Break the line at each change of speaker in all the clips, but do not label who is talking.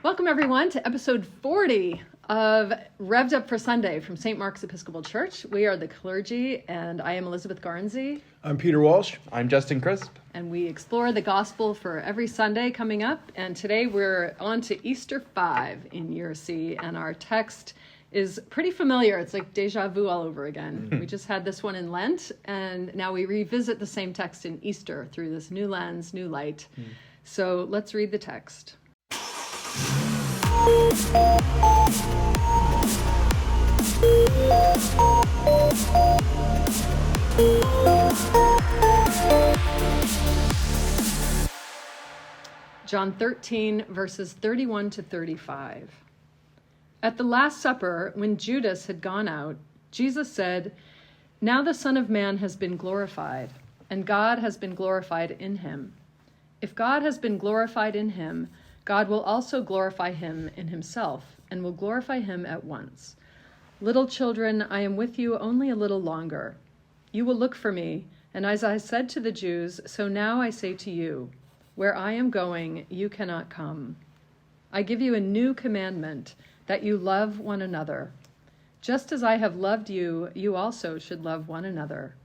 Welcome, everyone, to episode 40 of Rev'd Up for Sunday from St. Mark's Episcopal Church. We are the clergy, and I am Elizabeth Garnsey.
I'm Peter Walsh.
I'm Justin Crisp.
And we explore the gospel for every Sunday coming up. And today we're on to Easter 5 in Year C, and our text is pretty familiar. It's like deja vu all over again. We just had this one in Lent, and now we revisit the same text in Easter through this new lens, new light. So let's read the text. John 13, verses 31 to 35. At the Last Supper, when Judas had gone out, Jesus said, "Now the Son of Man has been glorified, and God has been glorified in him. If God has been glorified in him, God will also glorify him in himself, and will glorify him at once. Little children, I am with you only a little longer. You will look for me, and as I said to the Jews, so now I say to you, where I am going, you cannot come. I give you a new commandment, that you love one another. Just as I have loved you, you also should love one another.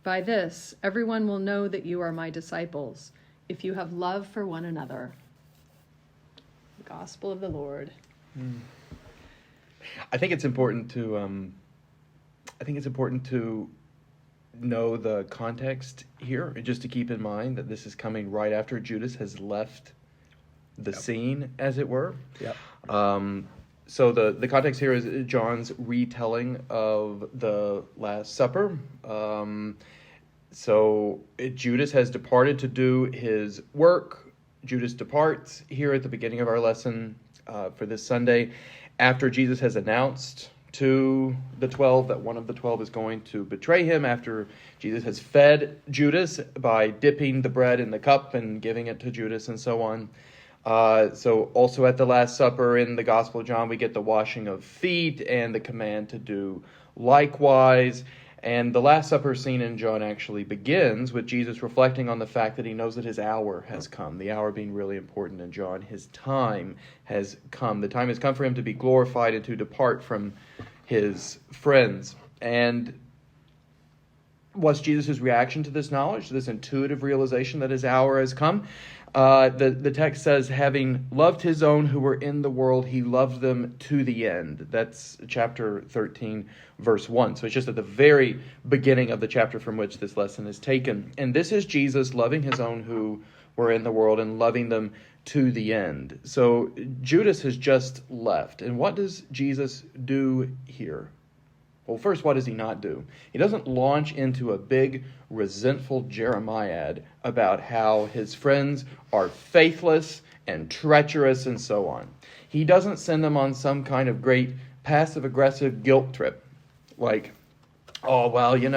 By this, everyone will know that you are my disciples, if you have love for one another." The Gospel of the Lord.
I think it's important to know the context here, just to keep in mind that this is coming right after Judas has left the scene, as it were. So the context here is John's retelling of the Last Supper. Judas has departed to do his work. Judas departs here at the beginning of our lesson for this Sunday, after Jesus has announced to the 12 that one of the 12 is going to betray him, after Jesus has fed Judas by dipping the bread in the cup and giving it to Judas and so on. So also at the Last Supper in the Gospel of John, we get the washing of feet and the command to do likewise. And the Last Supper scene in John actually begins with Jesus reflecting on the fact that he knows that his hour has come. The hour being really important in John. His time has come. The time has come for him to be glorified and to depart from his friends. And what's Jesus' reaction to this knowledge, to this intuitive realization that his hour has come? The text says, having loved his own who were in the world, he loved them to the end. That's chapter 13, verse 1. So it's just at the very beginning of the chapter from which this lesson is taken. And this is Jesus loving his own who were in the world and loving them to the end. So Judas has just left. And what does Jesus do here? Well, first, what does he not do? He doesn't launch into a big, resentful jeremiad about how his friends are faithless and treacherous and so on. He doesn't send them on some kind of great passive-aggressive guilt trip. Like, oh, well, you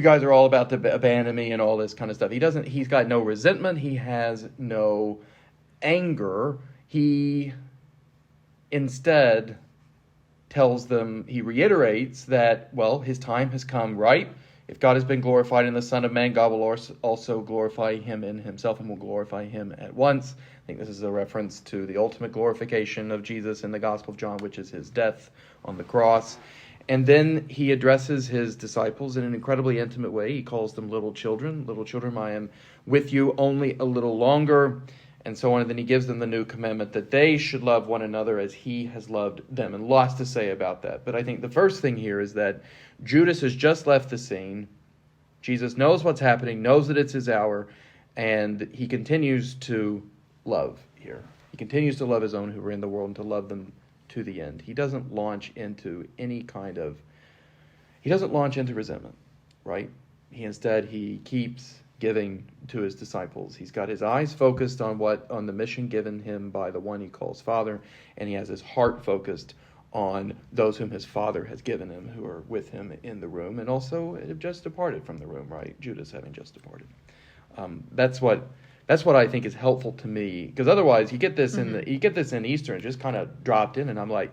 guys are all about to abandon me and all this kind of stuff. He's got no resentment. He has no anger. He instead tells them, he reiterates that, well, his time has come, right? If God has been glorified in the Son of Man, God will also glorify him in himself and will glorify him at once. I think this is a reference to the ultimate glorification of Jesus in the Gospel of John, which is his death on the cross. And then he addresses his disciples in an incredibly intimate way. He calls them little children. Little children, I am with you only a little longer, and so on. And then he gives them the new commandment that they should love one another as he has loved them. And lots to say about that. But I think the first thing here is that Judas has just left the scene. Jesus knows what's happening, knows that it's his hour, and he continues to love here. He continues to love his own who are in the world and to love them to the end. He doesn't launch into resentment, right? He keeps giving to his disciples. He's got his eyes focused on the mission given him by the one he calls Father, and he has his heart focused on those whom his Father has given him, who are with him in the room, and also have just departed from the room, right? Judas having just departed. That's what I think is helpful to me, because otherwise you get this in Easter and just kind of dropped in, and I'm like,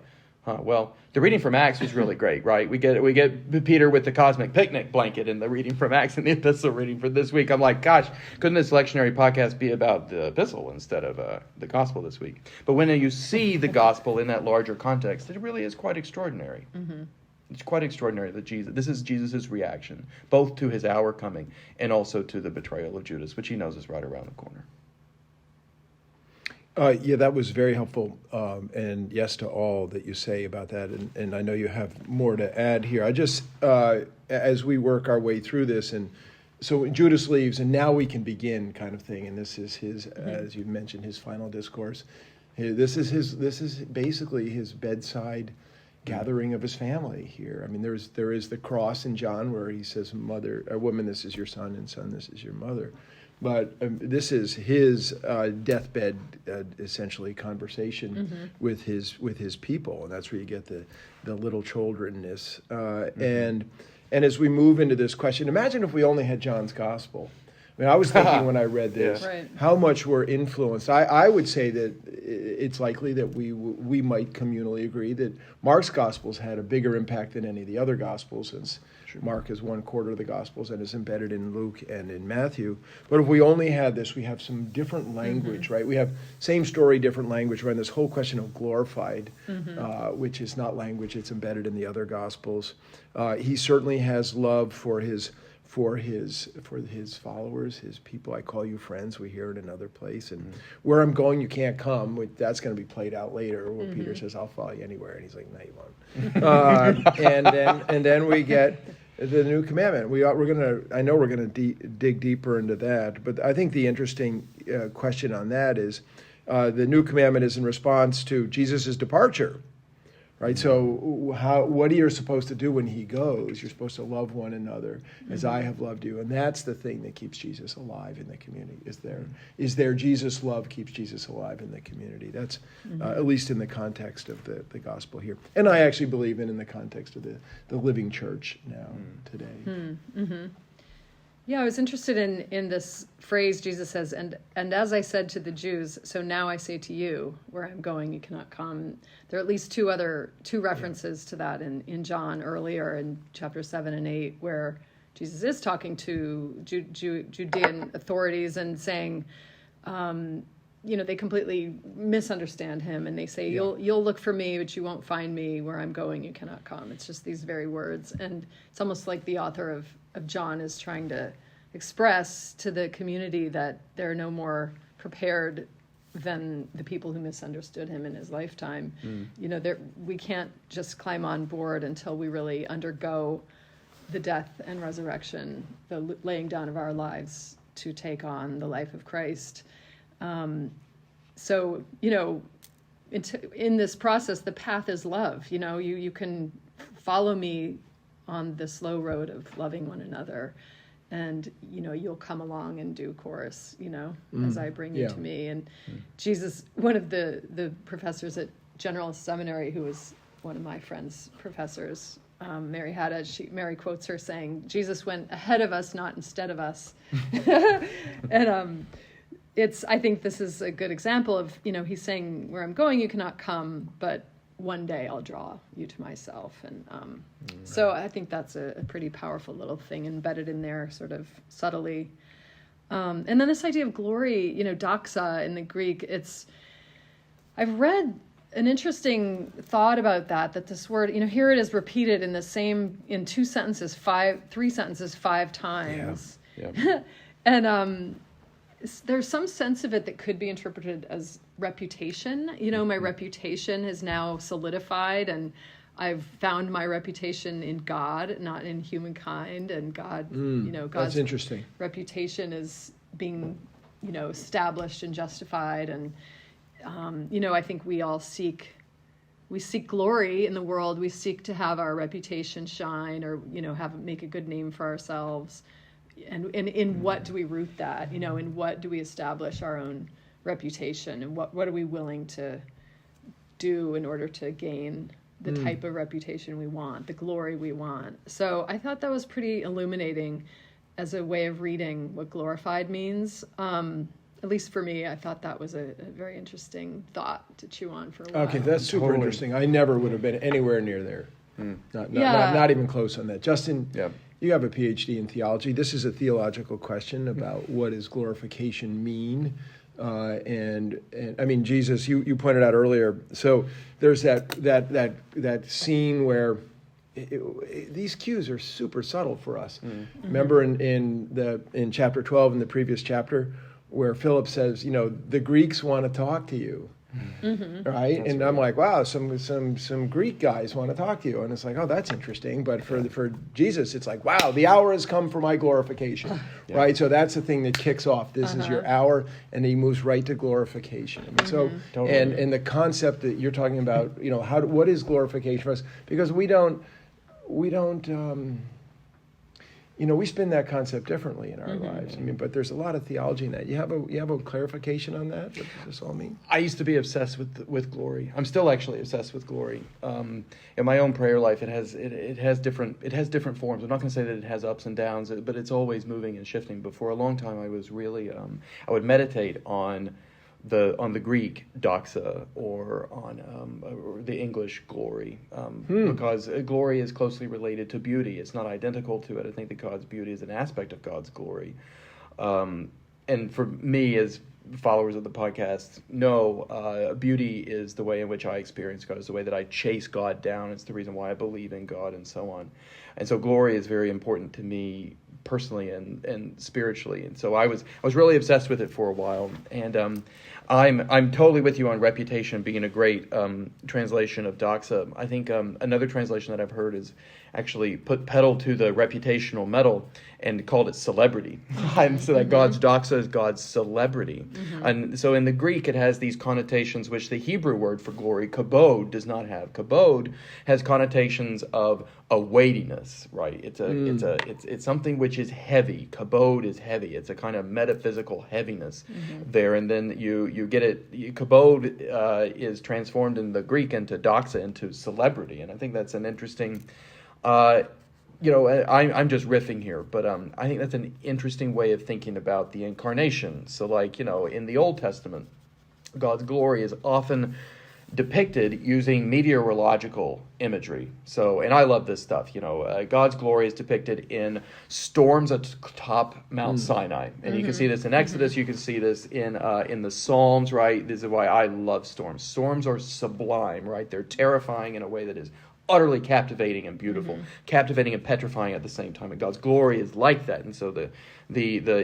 Well, the reading from Acts was really great, right? We get Peter with the cosmic picnic blanket in the reading from Acts and the epistle reading for this week. I'm like, gosh, couldn't this lectionary podcast be about the epistle instead of the gospel this week? But when you see the gospel in that larger context, it really is quite extraordinary. Mm-hmm. It's quite extraordinary that this is Jesus' reaction, both to his hour coming and also to the betrayal of Judas, which he knows is right around the corner.
That was very helpful, and yes to all that you say about that, and I know you have more to add here. I just, as we work our way through this, and so Judas leaves, and now we can begin kind of thing, and this is his, as you mentioned, his final discourse. This is basically his bedside gathering of his family here. I mean, there is the cross in John where he says, "Mother, woman, this is your son, and son, this is your mother." But this is his deathbed, essentially, conversation with his people, and that's where you get the little childrenness. And as we move into this question, imagine if we only had John's gospel. I mean, I was thinking when I read this, how much we're influenced. I would say that it's likely that we might communally agree that Mark's gospels had a bigger impact than any of the other gospels, since Mark is 1/4 of the gospels and is embedded in Luke and in Matthew. But if we only had this, we have some different language, right? We have same story, different language, right? And this whole question of glorified, which is not language, it's embedded in the other gospels. He certainly has love for his followers, his people. I call you friends. We hear it in another place. And where I'm going, you can't come. That's going to be played out later, where Peter says, "I'll follow you anywhere," and he's like, "No, you won't." And then we get the new commandment. I know we're going to dig deeper into that. But I think the interesting question on that is the new commandment is in response to Jesus' departure. Right, so what are you supposed to do when he goes? You're supposed to love one another as I have loved you, and that's the thing that keeps Jesus alive in the community. Is there Jesus' love keeps Jesus alive in the community? That's at least in the context of the gospel here, and I actually believe in the context of the living church now today.
Yeah, I was interested in this phrase Jesus says, and as I said to the Jews, so now I say to you, where I'm going, you cannot come. There are at least two references to that in John earlier in chapter 7 and 8, where Jesus is talking to Judean authorities and saying, they completely misunderstand him, and they say, you'll look for me, but you won't find me. Where I'm going, you cannot come. It's just these very words. And it's almost like the author of John is trying to express to the community that they're no more prepared than the people who misunderstood him in his lifetime. We can't just climb on board until we really undergo the death and resurrection, the laying down of our lives to take on the life of Christ. So, in this process, the path is love. You can follow me on the slow road of loving one another, and you'll come along in due course, as I bring you to me. And Jesus, one of the professors at General Seminary, who was one of my friend's professors, Mary Haddad, Mary quotes her saying, "Jesus went ahead of us, not instead of us." And I think this is a good example of, he's saying, where I'm going, you cannot come, but one day I'll draw you to myself. And so I think that's a pretty powerful little thing embedded in there sort of subtly. And then this idea of glory, doxa in the Greek, I've read an interesting thought about that this word, here it is repeated in three sentences 5 times. Yeah. And there's some sense of it that could be interpreted as reputation. My reputation is now solidified, and I've found my reputation in God, not in humankind. And God, God's
that's interesting.
Reputation is being, established and justified. And, I think we all seek glory in the world. We seek to have our reputation shine, or, make a good name for ourselves. And in what do we root that? In what do we establish our own reputation, and what are we willing to do in order to gain the type of reputation we want, the glory we want? So I thought that was pretty illuminating as a way of reading what glorified means. At least for me, I thought that was a very interesting thought to chew on for a while.
Okay, that's super
Totally.
interesting. I never would have been anywhere near there. Not,
Yeah.
not even close on that. Justin,
Yeah.
you have a PhD in theology. This is a theological question about what does glorification mean. And I mean, Jesus, you pointed out earlier. So there's that scene where these cues are super subtle for us. Remember in chapter 12 in the previous chapter where Philip says, the Greeks want to talk to you. Right?
That's
and
right.
I'm like, wow, some Greek guys want to talk to you. And it's like, oh, that's interesting. But for Jesus, it's like, wow, the hour has come for my glorification.
Yeah.
Right? So that's the thing that kicks off. This is your hour, and he moves right to glorification. I mean, so
Totally.
and the concept that you're talking about, what is glorification for us? Because we spin that concept differently in our lives. I mean, but there's a lot of theology in that. You have a clarification on that? What does this all mean?
I used to be obsessed with glory. I'm still actually obsessed with glory. In my own prayer life, it has different forms. I'm not going to say that it has ups and downs, but it's always moving and shifting. But for a long time, I was really I would meditate on the Greek doxa or on or the English glory, because glory is closely related to beauty. It's not identical to it. I think that God's beauty is an aspect of God's glory. And for me, as followers of the podcast know, beauty is the way in which I experience God. It's the way that I chase God down. It's the reason why I believe in God and so on. And so glory is very important to me personally and spiritually. And so I was really obsessed with it for a while. And I'm totally with you on reputation being a great translation of doxa. I think another translation that I've heard is actually put pedal to the reputational metal and called it celebrity. And so that God's doxa is God's celebrity. And so in the Greek, it has these connotations which the Hebrew word for glory, kabod, does not have. Kabod has connotations of a weightiness, right? It's something which is heavy. Kabod is heavy. It's a kind of metaphysical heaviness there. And then you get it. Kabod is transformed in the Greek into doxa, into celebrity. And I think that's an interesting. I'm just riffing here, but I think that's an interesting way of thinking about the incarnation. So, in the Old Testament, God's glory is often depicted using meteorological imagery. So, and I love this stuff. God's glory is depicted in storms atop Mount Sinai, and you can see this in Exodus. You can see this in the Psalms. Right? This is why I love storms. Storms are sublime. Right? They're terrifying in a way that is utterly captivating and beautiful, captivating and petrifying at the same time. And God's glory is like that. And so the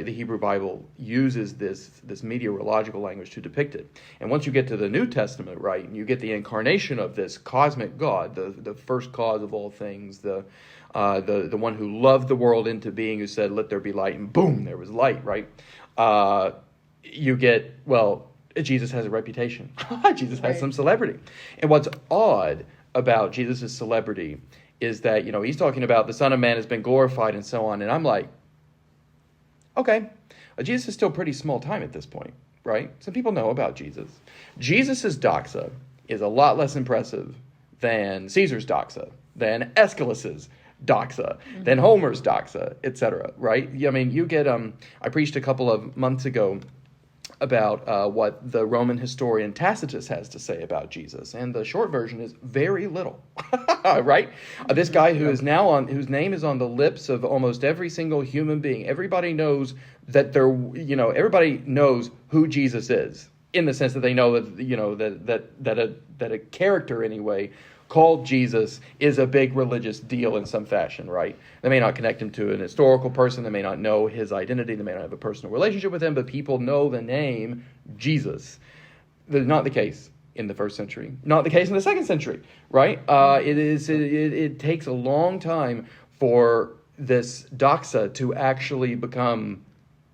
Hebrew Bible uses this meteorological language to depict it. And once you get to the New Testament, right, and you get the incarnation of this cosmic God, the first cause of all things, the one who loved the world into being, who said, "Let there be light," and boom, there was light, right? You get, Jesus has a reputation. Jesus has some celebrity. And what's odd about Jesus' celebrity is that, he's talking about the Son of Man has been glorified and so on. And I'm like, okay, Jesus is still pretty small time at this point, right? Some people know about Jesus. Jesus' doxa is a lot less impressive than Caesar's doxa, than Aeschylus's doxa, than Homer's doxa, etc., right? I mean, you get, I preached a couple of months ago about what the Roman historian Tacitus has to say about Jesus, and the short version is very little. Right? This guy whose name is on the lips of almost every single human being. Everybody knows that everybody knows who Jesus is, in the sense that they know that a character anyway called Jesus is a big religious deal in some fashion, right? They may not connect him to an historical person. They may not know his identity. They may not have a personal relationship with him, but people know the name Jesus. That's not the case in the first century. Not the case in the second century, right? It takes a long time for this doxa to actually become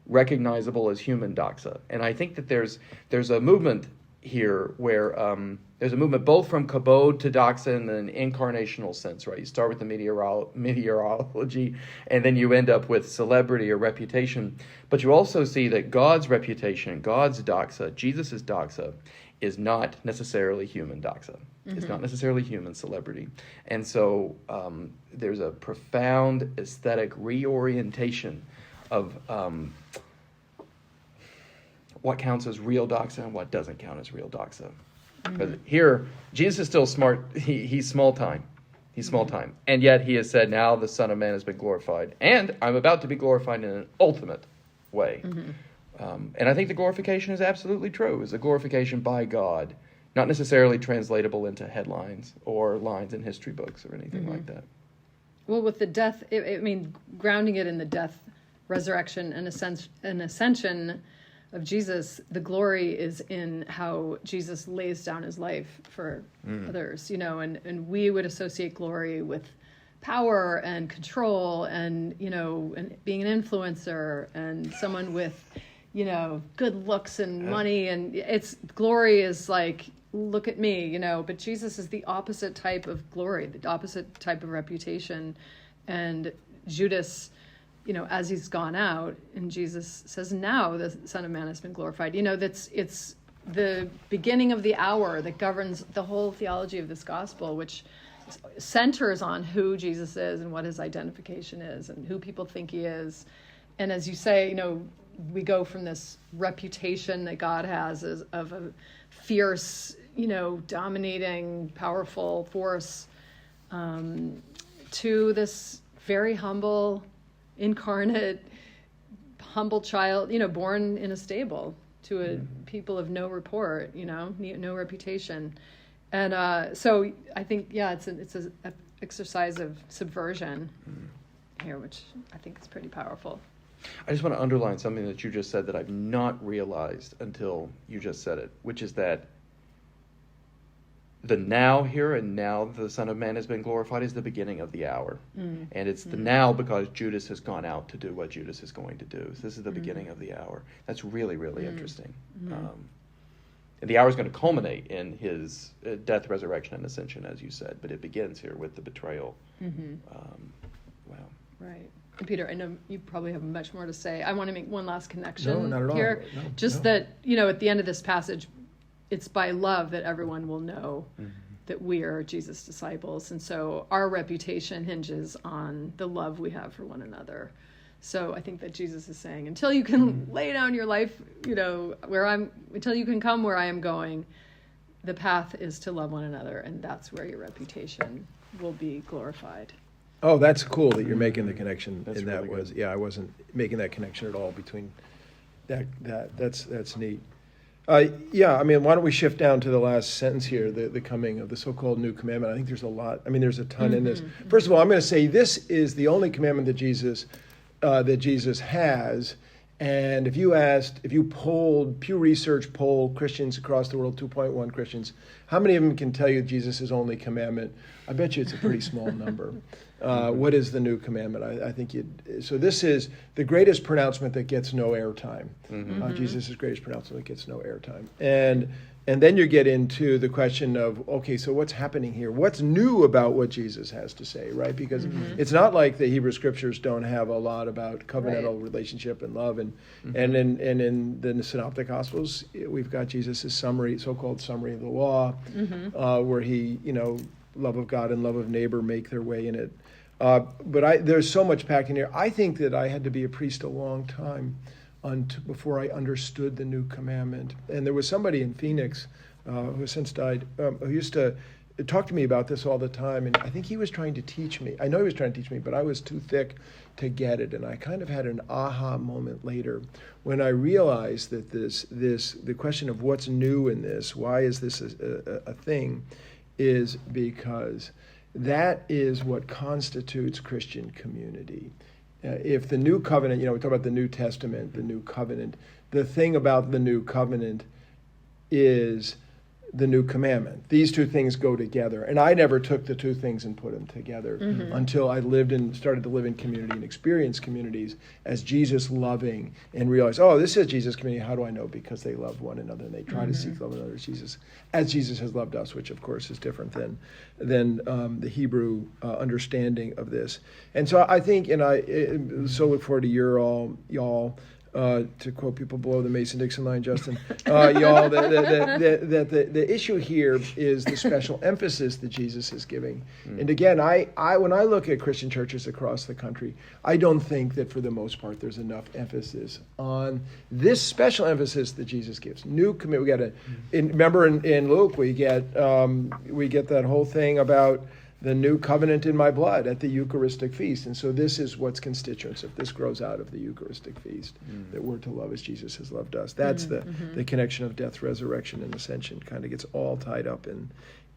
recognizable as human doxa. And I think that there's a movement here where there's a movement both from kabod to doxa in an incarnational sense, right? You start with the meteorology, and then you end up with celebrity or reputation. But you also see that God's reputation, God's doxa, Jesus' doxa, is not necessarily human doxa. It's not necessarily human celebrity. And so there's a profound aesthetic reorientation of what counts as real doxa and what doesn't count as real doxa. Because here, Jesus is still smart. He's small time. He's small time. And yet he has said, now the Son of Man has been glorified. And I'm about to be glorified in an ultimate way. And I think the glorification is absolutely true. It's a glorification by God, not necessarily translatable into headlines or lines in history books or anything like that.
Well, with the death, grounding it in the death, resurrection, and ascension of Jesus, the glory is in how Jesus lays down his life for others, and we would associate glory with power and control and, and being an influencer and someone with, good looks and money, and glory is like, look at me, but Jesus is the opposite type of glory, the opposite type of reputation. And Judas, as he's gone out, and Jesus says, now the Son of Man has been glorified. It's the beginning of the hour that governs the whole theology of this gospel, which centers on who Jesus is and what his identification is and who people think he is. And as you say, we go from this reputation that God has of a fierce, dominating, powerful force, to this very humble, incarnate, humble child, born in a stable to a people of no report, no reputation. And so I think, it's an exercise of subversion here, which I think is pretty powerful.
I just want to underline something that you just said that I've not realized until you just said it, which is that the now here and now the Son of Man has been glorified is the beginning of the hour. And it's the now because Judas has gone out to do what Judas is going to do. So this is the beginning of the hour. That's really, really interesting. And the hour is going to culminate in his death, resurrection, and ascension, as you said. But it begins here with the betrayal. Wow.
Right. And Peter, I know you probably have much more to say. I want to make one last connection
No, not at all.
here.
No.
That, at the end of this passage, it's by love that everyone will know that we are Jesus' disciples. And so our reputation hinges on the love we have for one another. So I think that Jesus is saying, until you can lay down your life, until you can come where I am going, the path is to love one another. And that's where your reputation will be glorified.
Oh, that's cool that you're making the connection.
That's
and that
really
was, I wasn't making that connection at all between that's neat. Why don't we shift down to the last sentence here, the coming of the so-called new commandment. I think there's a lot. There's a ton in this. First of all, I'm going to say this is the only commandment that Jesus has. And if you Pew Research polled Christians across the world, 2.1 Christians, how many of them can tell you Jesus' only commandment? I bet you it's a pretty small number. What is the new commandment? I think so this is the greatest pronouncement that gets no airtime. Jesus' greatest pronouncement that gets no airtime. And then you get into the question of, okay, so what's happening here? What's new about what Jesus has to say, right? Because it's not like the Hebrew Scriptures don't have a lot about covenantal relationship and love. And in the Synoptic Gospels, we've got Jesus' so-called summary of the law, where he, love of God and love of neighbor make their way in it. But there's so much packed in here. I think that I had to be a priest a long time before I understood the new commandment. And there was somebody in Phoenix who has since died, who used to talk to me about this all the time. And I think he was trying to teach me. I know he was trying to teach me, but I was too thick to get it. And I kind of had an aha moment later when I realized that the question of what's new in this, why is this a thing, is because that is what constitutes Christian community. If the new covenant, we talk about the New Testament, the new covenant, the thing about the new covenant is the new commandment. These two things go together. And I never took the two things and put them together until I started to live in community and experience communities as Jesus loving and realized, this is Jesus' community. How do I know? Because they love one another and they try to seek love one another as Jesus has loved us, which of course is different than the Hebrew understanding of this. And so I think, and I so look forward to y'all to quote people below the Mason-Dixon line, Justin, y'all, the issue here is the special emphasis that Jesus is giving. And again, I when I look at Christian churches across the country, I don't think that for the most part there's enough emphasis on this special emphasis that Jesus gives. New commit. We got to remember in Luke we get that whole thing about the new covenant in my blood at the Eucharistic feast. And so this is what's constituents if this grows out of the Eucharistic feast, that we're to love as Jesus has loved us. That's the connection of death, resurrection, and ascension kind of gets all tied up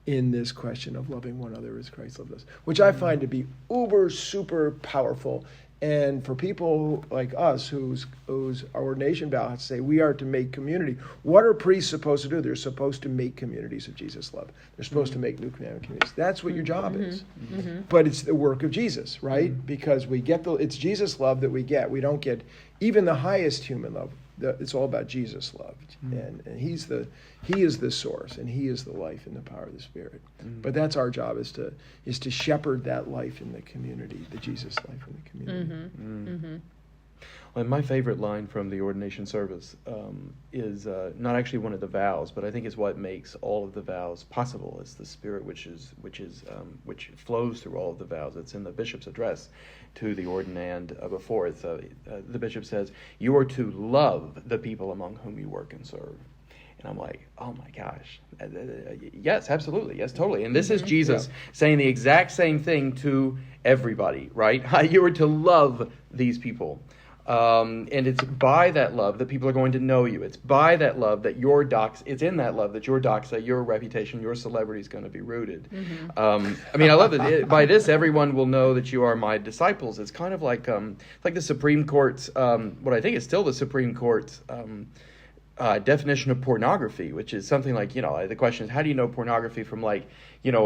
in this question of loving one another as Christ loved us, which I find to be uber, super powerful. And for people like us whose our ordination vow has to say we are to make community, what are priests supposed to do? They're supposed to make communities of Jesus' love. They're supposed to make new commandment communities. That's what your job is. But it's the work of Jesus, right? Because we get it's Jesus' love that we get. We don't get even the highest human love. It's all about Jesus' love, and he is the source, and he is the life and the power of the Spirit. But that's our job is to shepherd that life in the community, the Jesus life in the community.
Well, my favorite line from the ordination service is not actually one of the vows, but I think is what makes all of the vows possible. It's the Spirit which flows through all of the vows. It's in the bishop's address to the ordinand before. It's the bishop says, "You are to love the people among whom you work and serve." And I'm like, oh my gosh, yes, absolutely, yes, totally. And this is Jesus saying the exact same thing to everybody, right? You are to love these people. And it's by that love that people are going to know you. It's by that love that it's in that love that your doxa, your reputation, your celebrity is going to be rooted. I mean, I love it. By this, everyone will know that you are my disciples. It's kind of like the Supreme Court's, what I think is still the Supreme Court's definition of pornography, which is something like, the question is, how do you know pornography from a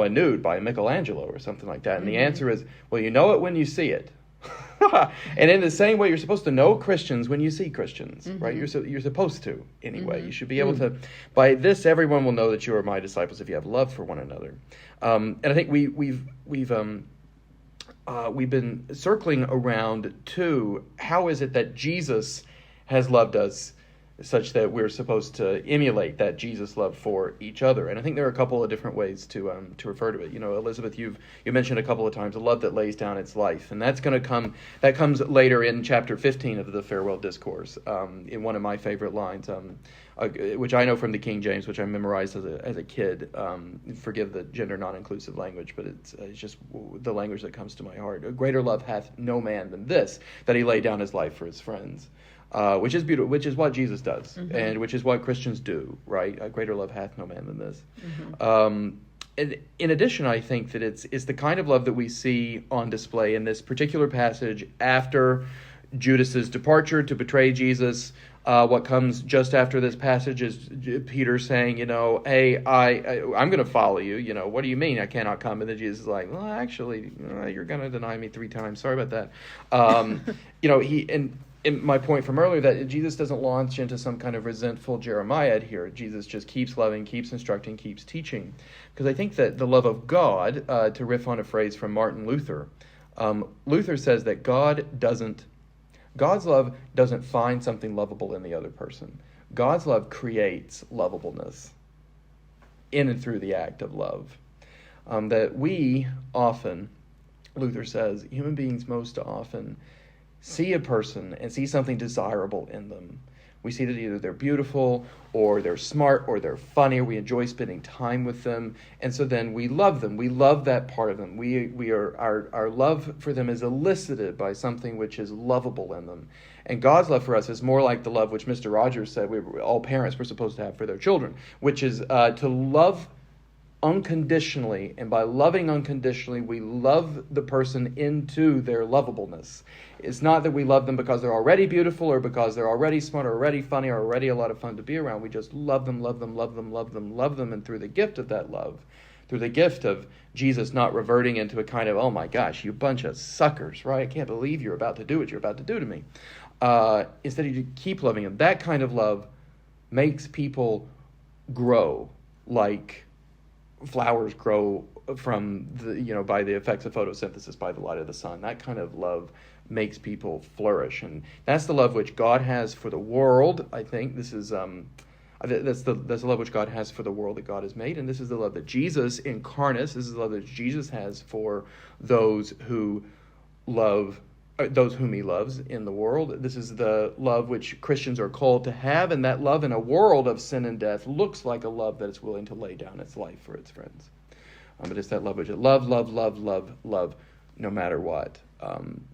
nude by Michelangelo or something like that? And the answer is, well, you know it when you see it. And in the same way, you're supposed to know Christians when you see Christians, right? You're supposed to anyway. You should be able to. By this, everyone will know that you are my disciples if you have love for one another. And I think we've been circling around to how is it that Jesus has loved us such that we're supposed to emulate that Jesus love for each other. And I think there are a couple of different ways to refer to it. Elizabeth, you mentioned a couple of times a love that lays down its life, and that comes later in chapter 15 of the Farewell Discourse, in one of my favorite lines, which I know from the King James, which I memorized as a kid. Forgive the gender non-inclusive language, but it's just the language that comes to my heart. A greater love hath no man than this, that he laid down his life for his friends. Which is beautiful, which is what Jesus does, and which is what Christians do, right? A greater love hath no man than this. And in addition, I think that it's the kind of love that we see on display in this particular passage after Judas's departure to betray Jesus. What comes just after this passage is Peter saying, hey, I'm going to follow you. What do you mean I cannot come? And then Jesus is like, well, actually, you're going to deny me 3 times. Sorry about that. And my point from earlier that Jesus doesn't launch into some kind of resentful Jeremiah here. Jesus just keeps loving, keeps instructing, keeps teaching. Because I think that the love of God, to riff on a phrase from Martin Luther, Luther says that God's love doesn't find something lovable in the other person. God's love creates lovableness in and through the act of love. That we often, Luther says, human beings most often see a person and see something desirable in them. We see that either they're beautiful or they're smart or they're funny or we enjoy spending time with them. And so then we love them. We love that part of them. Our love for them is elicited by something which is lovable in them. And God's love for us is more like the love which Mr. Rogers said all parents were supposed to have for their children, which is to love unconditionally, and by loving unconditionally, we love the person into their lovableness. It's not that we love them because they're already beautiful or because they're already smart or already funny or already a lot of fun to be around. We just love them, and through the gift of that love, through the gift of Jesus not reverting into a kind of, oh my gosh, you bunch of suckers, right? I can't believe you're about to do what you're about to do to me. Instead, you keep loving them. That kind of love makes people grow like flowers grow from by the effects of photosynthesis by the light of the sun. That kind of love makes people flourish. And that's the love which God has for the world. I think this is that's the love which God has for the world that God has made, and this is the love that Jesus incarnates. This is the love that Jesus has for those who love those whom he loves in the world. This is the love which Christians are called to have, and that love in a world of sin and death looks like a love that is willing to lay down its life for its friends. But it's that love which is love, no matter what.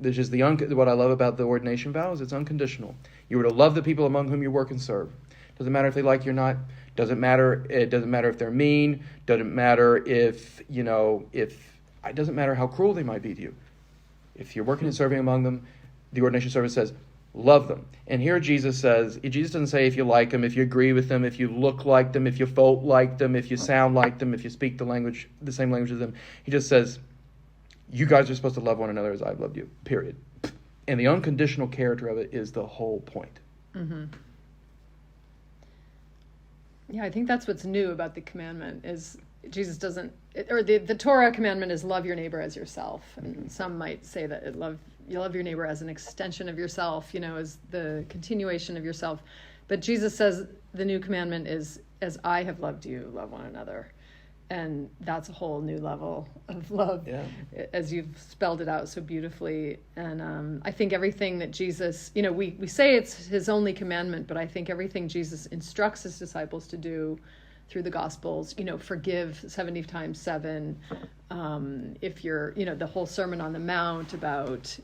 This is what I love about the ordination vows. It's unconditional. You were to love the people among whom you work and serve. Doesn't matter if they like you or not. Doesn't matter. It doesn't matter if they're mean. Doesn't matter if it doesn't matter how cruel they might be to you. If you're working and serving among them, the ordination service says, love them. And here Jesus doesn't say if you like them, if you agree with them, if you look like them, if you vote like them, if you sound like them, if you speak the same language as them. He just says, you guys are supposed to love one another as I've loved you, period. And the unconditional character of it is the whole point.
Mm-hmm. Yeah, I think that's what's new about the commandment is Jesus doesn't, or the Torah commandment is love your neighbor as yourself. And some might say that you love your neighbor as an extension of yourself, as the continuation of yourself. But Jesus says the new commandment is, as I have loved you, love one another. And that's a whole new level of love, as you've spelled it out so beautifully. And I think everything that Jesus, we say it's his only commandment, but I think everything Jesus instructs his disciples to do through the Gospels, forgive 70 times 7. If you're, the whole Sermon on the Mount about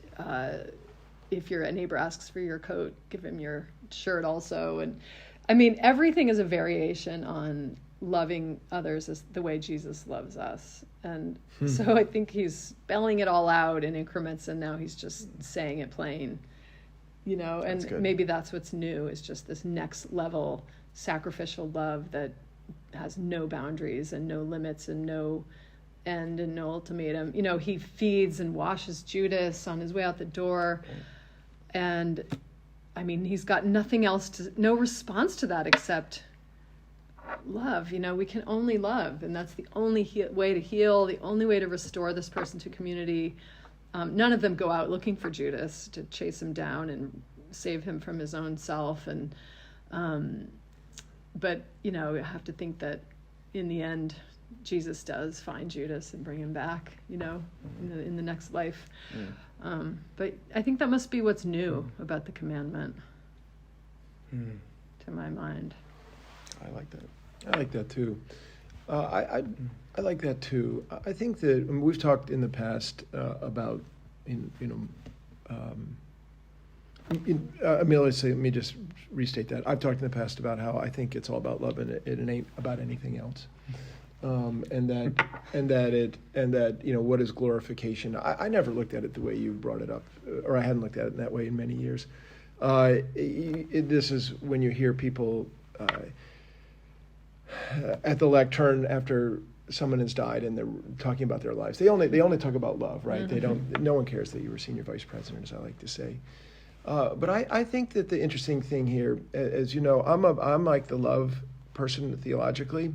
if your neighbor asks for your coat, give him your shirt also. And I mean, everything is a variation on loving others as the way Jesus loves us. And so I think he's spelling it all out in increments, and now he's just saying it plain, and maybe that's what's new, is just this next level sacrificial love that has no boundaries and no limits and no end and no ultimatum. He feeds and washes Judas on his way out the door. And I mean, he's got nothing else no response to that except love. We can only love, and that's the only way to heal, the only way to restore this person to community. None of them go out looking for Judas to chase him down and save him from his own self. And but you have to think that in the end Jesus does find Judas and bring him back, in the next life. But I think that must be what's new about the commandment, to my mind.
I like that. I like that too. I like that too. I think that we've talked in the past about, let me just restate that. I've talked in the past about how I think it's all about love, and it ain't about anything else. And that what is glorification? I never looked at it the way you brought it up, or I hadn't looked at it in that way in many years. This is when you hear people at the lectern after someone has died and they're talking about their lives. They only talk about love, right? Mm-hmm. They don't. No one cares that you were senior vice president, as I like to say. But I think that the interesting thing here, as you know, I'm like the love person theologically,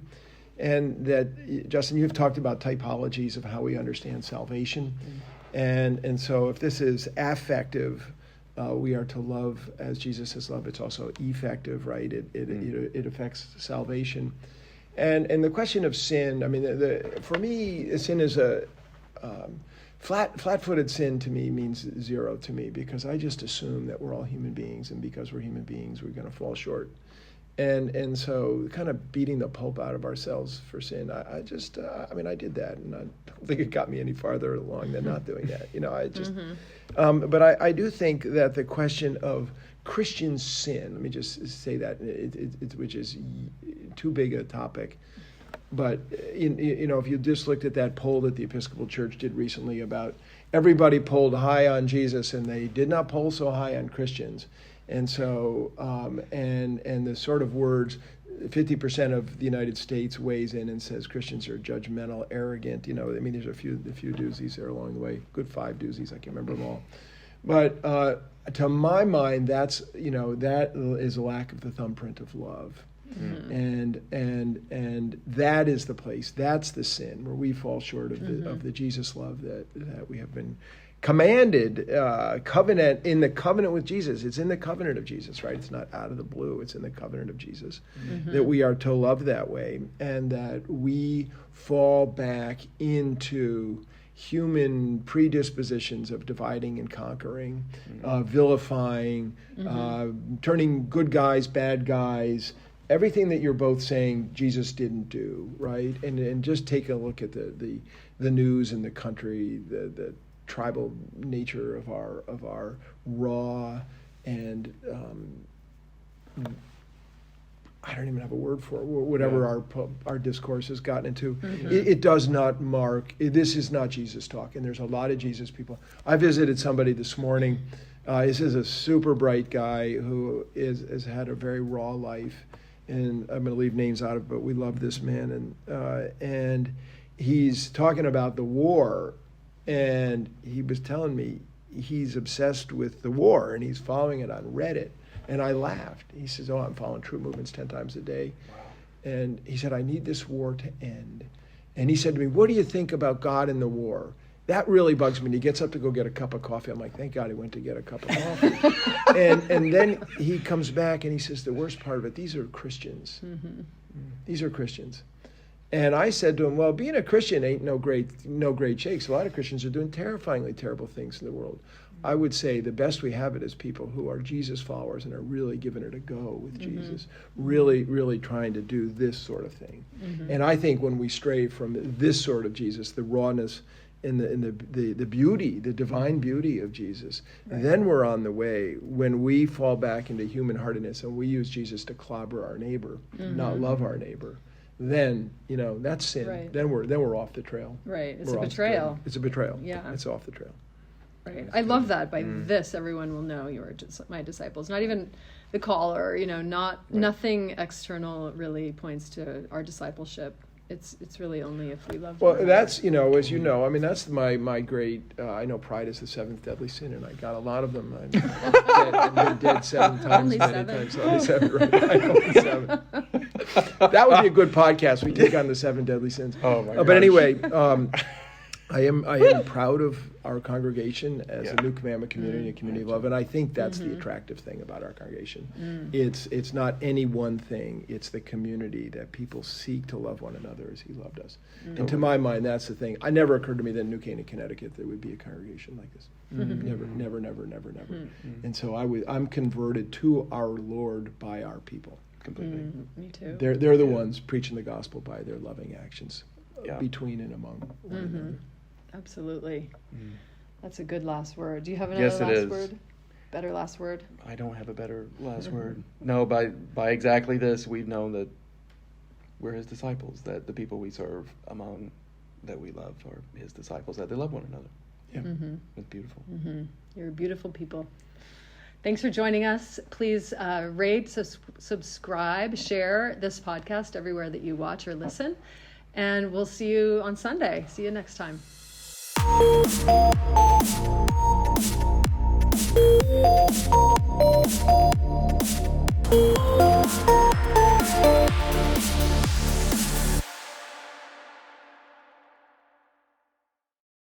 and that Justin, you've talked about typologies of how we understand salvation, and so if this is affective, we are to love as Jesus has loved. It's also effective, right? It affects salvation, and the question of sin. I mean, for me, sin is a flat-footed sin to me means zero to me, because I just assume that we're all human beings, and because we're human beings, we're going to fall short. And so kind of beating the pulp out of ourselves for sin, I did that, and I don't think it got me any farther along than not doing that. I just, but I do think that the question of Christian sin, let me just say that, which is too big a topic. But, if you just looked at that poll that the Episcopal Church did recently about everybody polled high on Jesus, and they did not poll so high on Christians. And so, and the sort of words, 50% of the United States weighs in and says Christians are judgmental, arrogant. There's a few doozies there along the way. Good 5 doozies, I can't remember them all. But to my mind, that is a lack of the thumbprint of love. Mm-hmm. And that is the place, that's the sin where we fall short of the Jesus love that we have been commanded covenant, in the covenant with Jesus. It's in the covenant of Jesus, right? It's not out of the blue. It's in the covenant of Jesus that we are to love that way, and that we fall back into human predispositions of dividing and conquering, vilifying, turning good guys, bad guys, everything that you're both saying Jesus didn't do, right? And just take a look at the news in the country, the tribal nature of our raw and I don't even have a word for it, whatever our discourse has gotten into. It does not mark, this is not Jesus talk, and there's a lot of Jesus people. I visited somebody this morning. This is a super bright guy who has had a very raw life, and I'm going to leave names out of it, but we love this man, and he's talking about the war, and he was telling me he's obsessed with the war, and he's following it on Reddit. And I laughed. He says, I'm following True Movements 10 times a day. Wow. And he said, I need this war to end. And he said to me, what do you think about God in the war? That really bugs me. And he gets up to go get a cup of coffee. I'm like, thank God he went to get a cup of coffee. and then he comes back and he says, the worst part of it, these are Christians. These are Christians. And I said to him, well, being a Christian ain't no great shakes. A lot of Christians are doing terrifyingly terrible things in the world. I would say the best we have it is people who are Jesus followers and are really giving it a go with Jesus, really, really trying to do this sort of thing. And I think when we stray from this sort of Jesus, the rawness and the beauty, the divine beauty of Jesus, then we're on the way. When we fall back into human heartedness and we use Jesus to clobber our neighbor, not love our neighbor, then that's sin.
Right.
Then we're off the trail.
Right. It's
We're
a
off the
betrayal.
trail. It's a betrayal.
Yeah.
It's off the trail.
Right. I love that. By this, everyone will know you are my disciples. Not even the call, or nothing external really points to our discipleship. It's really only if we love.
Well, that's as you know. I mean, that's my great. I know pride is the seventh deadly sin, and I got a lot of them. I've been dead 7 times,
Only
many
7.
times. Only 7, right? Only 7. That would be a good podcast. We take on the 7 deadly sins.
Oh my gosh.
But anyway. I am proud of our congregation as a New Commandment community, a community of love, and I think that's the attractive thing about our congregation. It's not any one thing; it's the community that people seek to love one another as He loved us. And to my mind, that's the thing. It never occurred to me that in New Canaan, Connecticut, there would be a congregation like this. Never. And so I'm converted to our Lord by our people.
Completely.
Me too.
They're the ones preaching the gospel by their loving actions between and among one another.
Absolutely. That's a good last word. Do you have another
Yes, it
last
is.
word? Better last word?
I don't have a better last word. No, by exactly this, we've known that we're His disciples, that the people we serve among that we love are His disciples, that they love one another. Yeah, It's beautiful.
You're beautiful people. Thanks for joining us. Please rate, subscribe, share this podcast everywhere that you watch or listen. And we'll see you on Sunday. See you next time.